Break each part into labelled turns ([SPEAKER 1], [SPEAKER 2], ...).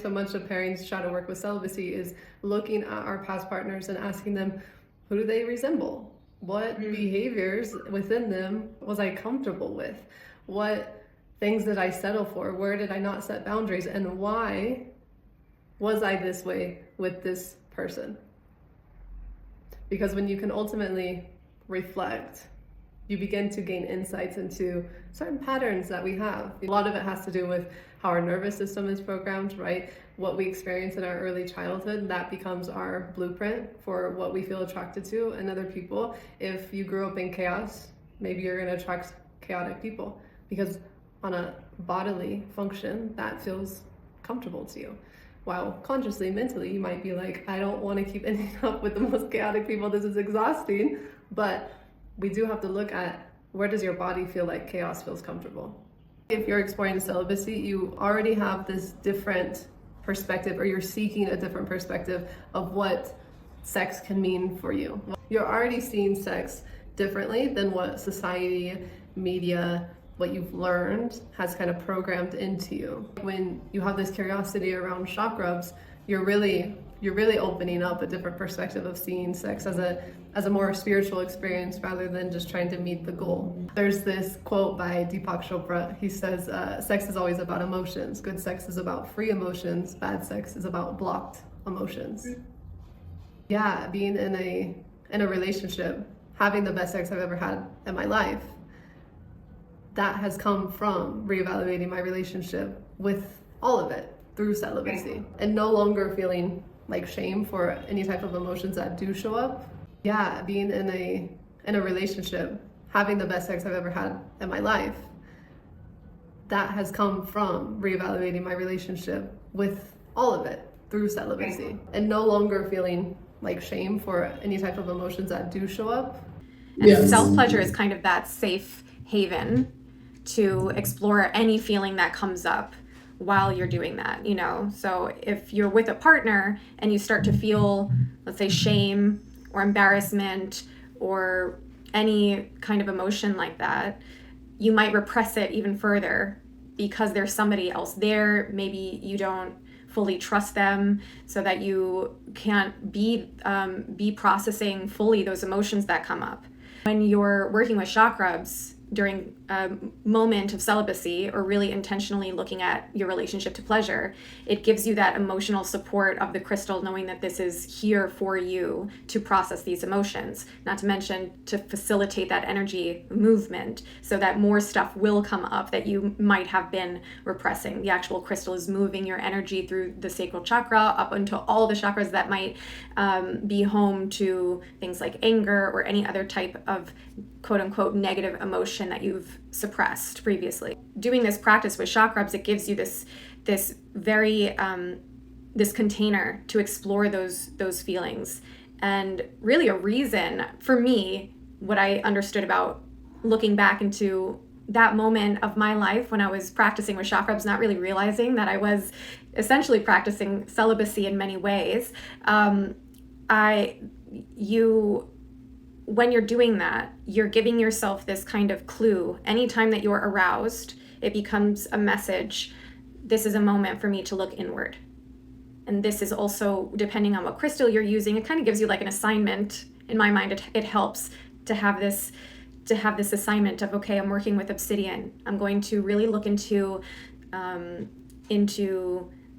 [SPEAKER 1] So much of pairings shadow work with celibacy is looking at our past partners and asking them, who do they resemble? What behaviors within them was I comfortable with? What things did I settle for? Where did I not set boundaries? And why was I this way with this person? Because when you can ultimately reflect, you begin to gain insights into certain patterns that we have. A lot of it has to do with how our nervous system is programmed, right? What we experience in our early childhood, that becomes our blueprint for what we feel attracted to in other people. If you grew up in chaos, maybe you're gonna attract chaotic people because on a bodily function, that feels comfortable to you. While consciously, mentally, you might be like, I don't wanna keep ending up with the most chaotic people, this is exhausting. But we do have to look at, where does your body feel like chaos feels comfortable? If you're exploring celibacy, you already have this different perspective, or you're seeking a different perspective of what sex can mean for you. You're already seeing sex differently than what society, media, what you've learned has kind of programmed into you. When you have this curiosity around chakrubs, you're really opening up a different perspective of seeing sex as a more spiritual experience rather than just trying to meet the goal. There's this quote by Deepak Chopra. He says, sex is always about emotions. Good sex is about free emotions. Bad sex is about blocked emotions. Yeah, being in a relationship, having the best sex I've ever had in my life, that has come from reevaluating my relationship with all of it through celibacy and no longer feeling like shame for any type of emotions that do show up. Yeah, being in a relationship, having the best sex I've ever had in my life, that has come from reevaluating my relationship with all of it through celibacy and no longer feeling like shame for any type of emotions that do show up.
[SPEAKER 2] And self-pleasure is kind of that safe haven to explore any feeling that comes up while you're doing that, you know? So if you're with a partner and you start to feel, let's say, shame or embarrassment or any kind of emotion like that, you might repress it even further because there's somebody else there. Maybe you don't fully trust them, so that you can't be processing fully those emotions that come up. When you're working with chakrubs during a moment of celibacy, or really intentionally looking at your relationship to pleasure, it gives you that emotional support of the crystal, knowing that this is here for you to process these emotions, not to mention to facilitate that energy movement so that more stuff will come up that you might have been repressing. The actual crystal is moving your energy through the sacral chakra up into all the chakras that might be home to things like anger or any other type of quote unquote negative emotion that you've suppressed previously. Doing this practice with chakrubs, it gives you this very this container to explore those feelings, and really a reason for me. What I understood about looking back into that moment of my life when I was practicing with chakrubs, not really realizing that I was essentially practicing celibacy in many ways. When you're doing that, you're giving yourself this kind of clue. Anytime that you're aroused, it becomes a message. This is a moment for me to look inward. And this is also, depending on what crystal you're using, it kind of gives you like an assignment. In my mind, it helps to have this assignment of, okay, I'm working with obsidian. I'm going to really look into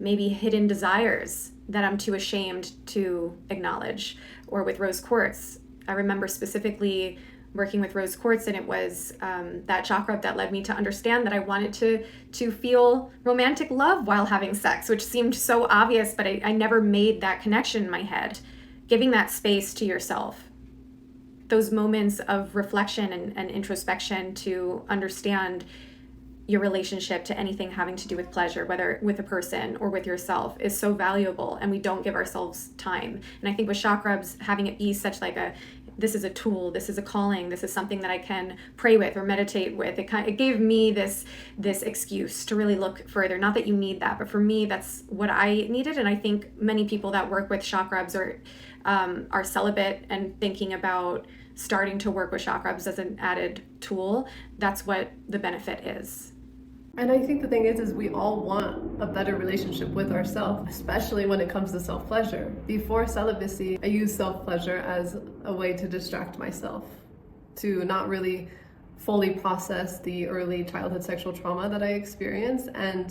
[SPEAKER 2] maybe hidden desires that I'm too ashamed to acknowledge. Or with rose quartz, I remember specifically working with rose quartz, and it was that chakra that led me to understand that I wanted to feel romantic love while having sex, which seemed so obvious, but I never made that connection in my head. Giving that space to yourself, those moments of reflection and introspection to understand your relationship to anything having to do with pleasure, whether with a person or with yourself, is so valuable, and we don't give ourselves time. And I think with chakrubs, having it be such like this is a tool, this is a calling, this is something that I can pray with or meditate with, it gave me this excuse to really look further. Not that you need that, but for me, that's what I needed. And I think many people that work with chakrubs are celibate and thinking about starting to work with chakrubs as an added tool. That's what the benefit is.
[SPEAKER 1] And I think the thing is we all want a better relationship with ourselves, especially when it comes to self-pleasure. Before celibacy, I used self-pleasure as a way to distract myself, to not really fully process the early childhood sexual trauma that I experienced. And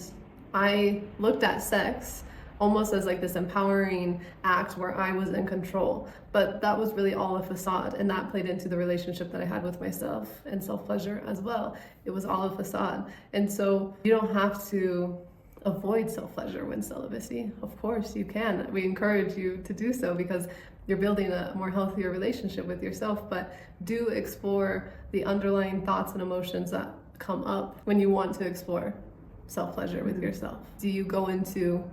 [SPEAKER 1] I looked at sex almost as like this empowering act where I was in control. But that was really all a facade, and that played into the relationship that I had with myself and self-pleasure as well. It was all a facade. And so you don't have to avoid self-pleasure when celibacy. Of course you can. We encourage you to do so because you're building a more healthier relationship with yourself, but do explore the underlying thoughts and emotions that come up when you want to explore self-pleasure with yourself. Do you go into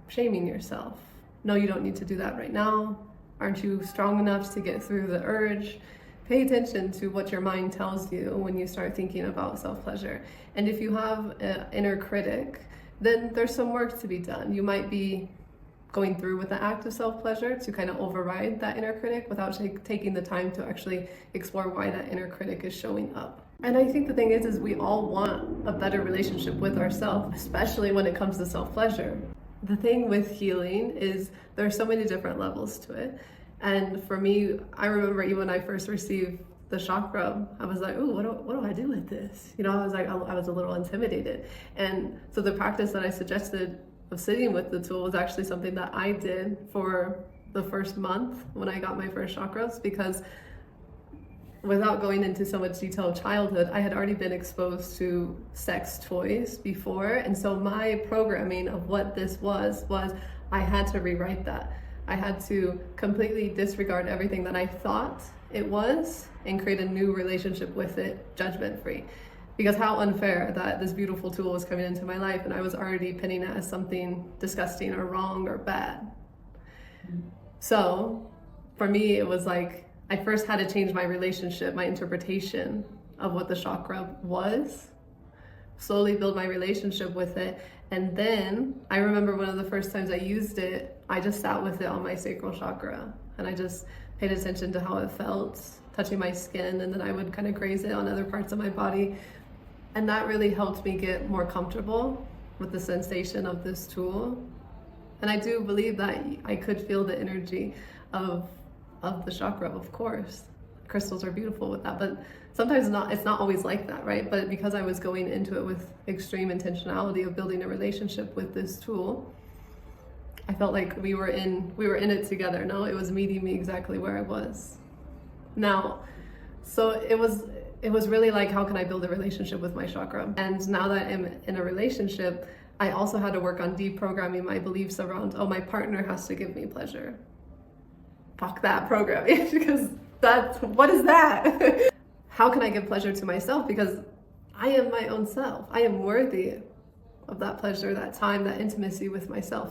[SPEAKER 1] shaming yourself? No, you don't need to do that right now. Aren't you strong enough to get through the urge? Pay attention to what your mind tells you when you start thinking about self-pleasure. And if you have an inner critic, then there's some work to be done. You might be going through with the act of self-pleasure to kind of override that inner critic without taking the time to actually explore why that inner critic is showing up. And I think the thing is we all want a better relationship with ourselves, especially when it comes to self-pleasure. The thing with healing is there's so many different levels to it. And for me, I remember even when I first received the chakra, I was like, "Ooh, what do I do with this?" You know, I was like, I was a little intimidated. And so the practice that I suggested of sitting with the tool was actually something that I did for the first month when I got my first chakras, because without going into so much detail of childhood, I had already been exposed to sex toys before. And so my programming of what this was I had to rewrite that. I had to completely disregard everything that I thought it was and create a new relationship with it, judgment-free. Because how unfair that this beautiful tool was coming into my life and I was already pinning it as something disgusting or wrong or bad. So for me, it was like, I first had to change my relationship, my interpretation of what the chakra was, slowly build my relationship with it. And then I remember one of the first times I used it, I just sat with it on my sacral chakra and I just paid attention to how it felt, touching my skin, and then I would kind of graze it on other parts of my body. And that really helped me get more comfortable with the sensation of this tool. And I do believe that I could feel the energy of the chakra, of course. Crystals are beautiful with that, but sometimes it's not always like that, right? But because I was going into it with extreme intentionality of building a relationship with this tool, I felt like we were in it together. No, it was meeting me exactly where I was. Now, so it was really like, how can I build a relationship with my chakra? And now that I'm in a relationship, I also had to work on deprogramming my beliefs around, oh, my partner has to give me pleasure. Fuck that programming, because what is that? How can I give pleasure to myself? Because I am my own self. I am worthy of that pleasure, that time, that intimacy with myself.